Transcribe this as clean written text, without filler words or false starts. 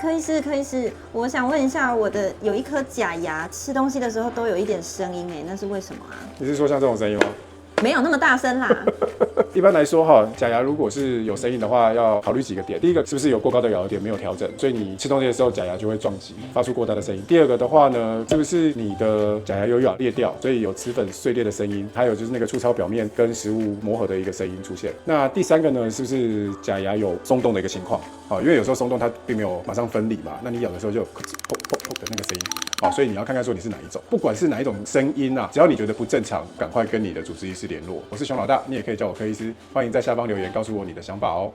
柯医师，我想问一下，我的有一颗假牙，吃东西的时候都有一点声音，那是为什么啊？你是说像这种声音吗？没有那么大声啦。一般来说哈，假牙如果是有声音的话，要考虑几个点。第一个是不是有过高的咬合点没有调整，所以你吃东西的时候假牙就会撞击，发出过大的声音。第二个的话呢，是不是你的假牙有咬裂掉，所以有齿粉碎裂的声音，还有就是那个粗糙表面跟食物磨合的一个声音出现。那第三个呢，是不是假牙有松动的一个情况？因为有时候松动它并没有马上分离嘛，那你咬的时候就有砰砰砰的那个声音。所以你要看看说你是哪一种，不管是哪一种声音啊，只要你觉得不正常，赶快跟你的主治医师联络。我是熊老大，你也可以叫我柯医师，欢迎在下方留言告诉我你的想法哦。